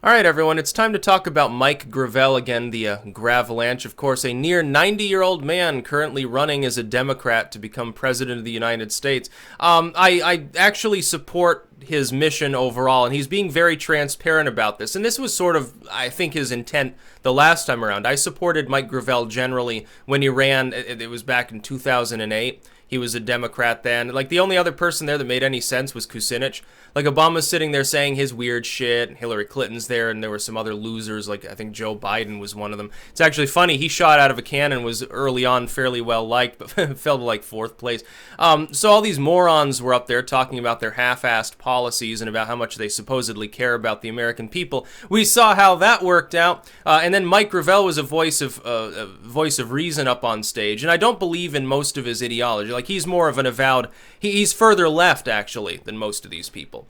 All right, everyone, it's time to talk about Mike Gravel again, the Gravelanche, of course, a near 90-year-old man currently running as a Democrat to become president of the United States. I actually support his mission overall, and he's being very transparent about this. And this was sort of, I think, his intent the last time around. I supported Mike Gravel generally when he ran. It was back in 2008. He was a Democrat then. Like, the only other person there that made any sense was Kucinich. Like, Obama's sitting there saying his weird shit, and Hillary Clinton's there, and there were some other losers, like I think Joe Biden was one of them. It's actually funny, he shot out of a cannon, was early on fairly well liked, but fell to like 4th place. So all these morons were up there talking about their half-assed policies and about how much they supposedly care about the American people. We saw how that worked out, and then Mike Gravel was a voice of reason up on stage, and I don't believe in most of his ideology. Like, he's more of an avowed, he's further left, actually, than most of these people.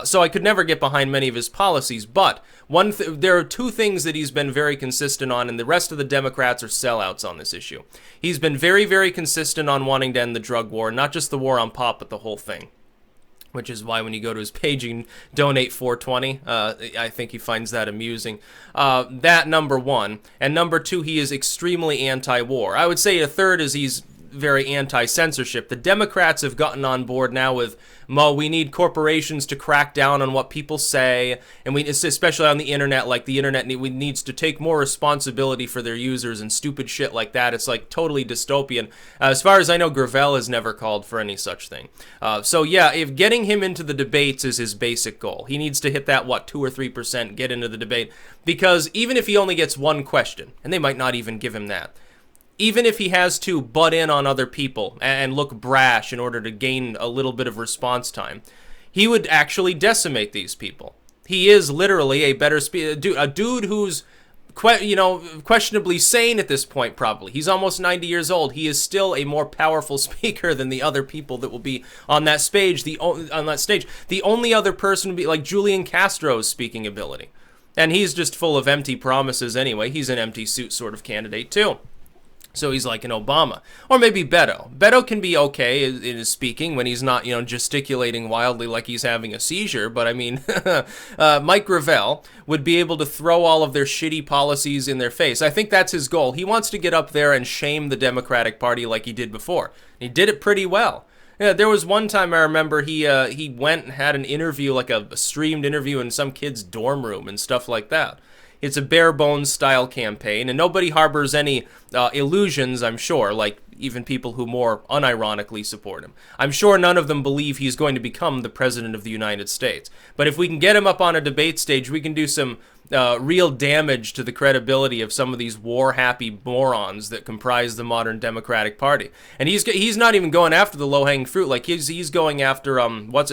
So I could never get behind many of his policies, but there are two things that he's been very consistent on, and the rest of the Democrats are sellouts on this issue. He's been very, very consistent on wanting to end the drug war, not just the war on pot, but the whole thing. Which is why when you go to his page, you can donate $4.20. I think he finds that amusing. That, number one. And number two, he is extremely anti-war. I would say a third is he's very anti-censorship. The Democrats have gotten on board now with, we need corporations to crack down on what people say, and especially on the internet, like the internet needs to take more responsibility for their users and stupid shit like that. It's like totally dystopian. As far as I know, Gravel has never called for any such thing. So yeah, if getting him into the debates is his basic goal, he needs to hit that, 2 or 3%, get into the debate, because even if he only gets one question, and they might not even give him that, even if he has to butt in on other people and look brash in order to gain a little bit of response time, he would actually decimate these people. He is literally a better a dude who's questionably sane at this point, probably. He's almost 90 years old. He is still a more powerful speaker than the other people that will be on that stage. The only other person would be like Julian Castro's speaking ability. And he's just full of empty promises anyway. He's an empty suit sort of candidate too. So he's like an Obama. Or maybe Beto. Beto can be okay in his speaking when he's not, gesticulating wildly like he's having a seizure. But I mean, Mike Gravel would be able to throw all of their shitty policies in their face. I think that's his goal. He wants to get up there and shame the Democratic Party like he did before. He did it pretty well. Yeah, there was one time I remember he went and had an interview, like a streamed interview in some kid's dorm room and stuff like that. It's a bare-bones style campaign, and nobody harbors any illusions, I'm sure, like even people who more unironically support him. I'm sure none of them believe he's going to become the president of the United States. But if we can get him up on a debate stage, we can do some real damage to the credibility of some of these war-happy morons that comprise the modern Democratic Party. And he's not even going after the low-hanging fruit. Like, he's going after,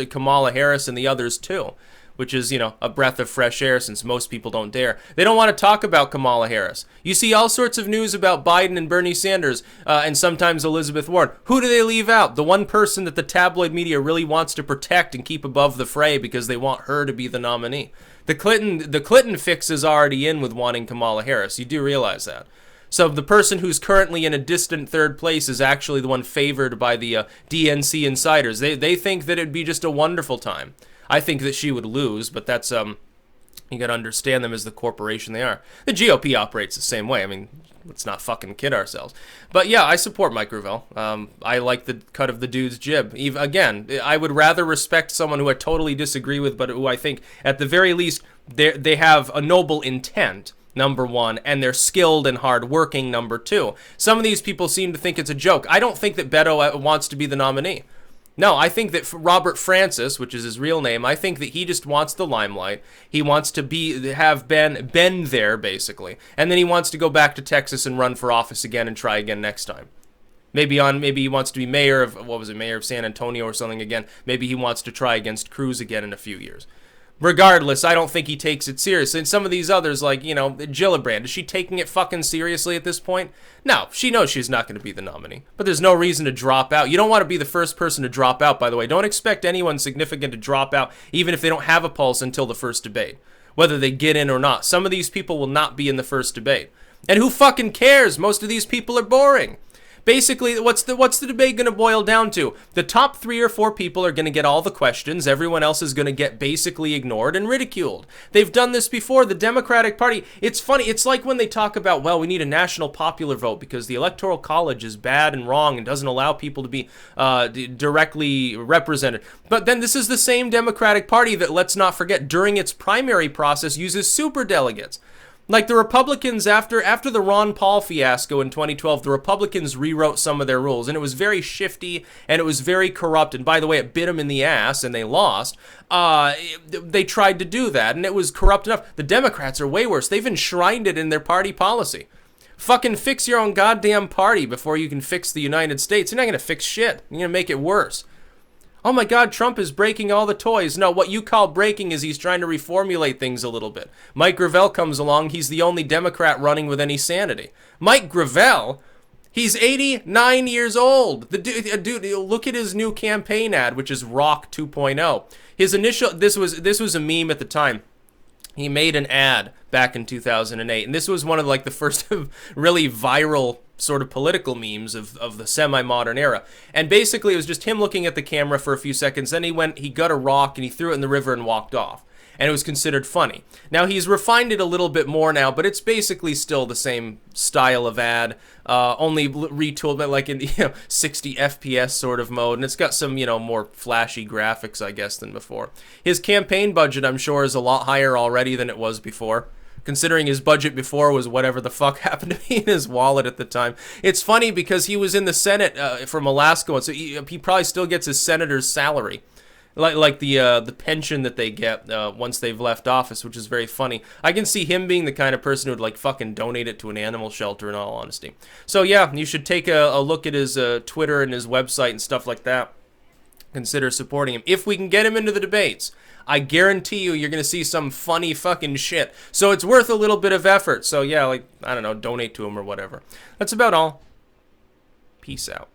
Kamala Harris and the others, too. Which is, a breath of fresh air since most people don't dare. They don't want to talk about Kamala Harris. You see all sorts of news about Biden and Bernie Sanders and sometimes Elizabeth Warren. Who do they leave out? The one person that the tabloid media really wants to protect and keep above the fray because they want her to be the nominee. The Clinton fix is already in with wanting Kamala Harris. You do realize that. So the person who's currently in a distant third place is actually the one favored by the DNC insiders. They think that it'd be just a wonderful time. I think that she would lose, but that's, you gotta understand them as the corporation they are. The GOP operates the same way. I mean, let's not fucking kid ourselves. But yeah, I support Mike Gravel. I like the cut of the dude's jib. Again, I would rather respect someone who I totally disagree with, but who I think, at the very least, they have a noble intent, number one, and they're skilled and hardworking, number two. Some of these people seem to think it's a joke. I don't think that Beto wants to be the nominee. No, I think that Robert Francis, which is his real name, I think that he just wants the limelight. He wants to have been there, basically. And then he wants to go back to Texas and run for office again and try again next time. Maybe he wants to be mayor of San Antonio or something again. Maybe he wants to try against Cruz again in a few years. Regardless, I don't think he takes it seriously. And some of these others, like, Gillibrand, is she taking it fucking seriously at this point? No, she knows she's not going to be the nominee. But there's no reason to drop out. You don't want to be the first person to drop out, by the way. Don't expect anyone significant to drop out, even if they don't have a pulse until the first debate, whether they get in or not. Some of these people will not be in the first debate. And who fucking cares? Most of these people are boring. Basically, what's the debate going to boil down to? The top 3 or 4 people are going to get all the questions. Everyone else is going to get basically ignored and ridiculed. They've done this before. The Democratic Party, it's funny. It's like when they talk about, well, we need a national popular vote because the Electoral College is bad and wrong and doesn't allow people to be directly represented. But then this is the same Democratic Party that, let's not forget, during its primary process uses superdelegates. Like the Republicans, after the Ron Paul fiasco in 2012, the Republicans rewrote some of their rules, and it was very shifty, and it was very corrupt, and by the way, it bit them in the ass, and they lost. They tried to do that, and it was corrupt enough. The Democrats are way worse. They've enshrined it in their party policy. Fucking fix your own goddamn party before you can fix the United States. You're not going to fix shit. You're going to make it worse. Oh my God, Trump is breaking all the toys. No, what you call breaking is he's trying to reformulate things a little bit. Mike Gravel comes along. He's the only Democrat running with any sanity. Mike Gravel, he's 89 years old. The dude, look at his new campaign ad, which is Rock 2.0. His initial, this was a meme at the time. He made an ad back in 2008, and this was one of like the first really viral sort of political memes of the semi-modern era. And basically it was just him looking at the camera for a few seconds, then he got a rock and he threw it in the river and walked off. And it was considered funny. Now he's refined it a little bit more now, but it's basically still the same style of ad, only retooled but like in 60 FPS sort of mode, and it's got some more flashy graphics, I guess, than before. His campaign budget, I'm sure, is a lot higher already than it was before, considering his budget before was whatever the fuck happened to be in his wallet at the time. It's funny because he was in the Senate from Alaska, and so he probably still gets his senator's salary. Like the pension that they get once they've left office, which is very funny. I can see him being the kind of person who would like fucking donate it to an animal shelter, in all honesty. So yeah, you should take a look at his Twitter and his website and stuff like that. Consider supporting him. If we can get him into the debates, I guarantee you're going to see some funny fucking shit. So it's worth a little bit of effort. So yeah, like, I don't know, donate to him or whatever. That's about all. Peace out.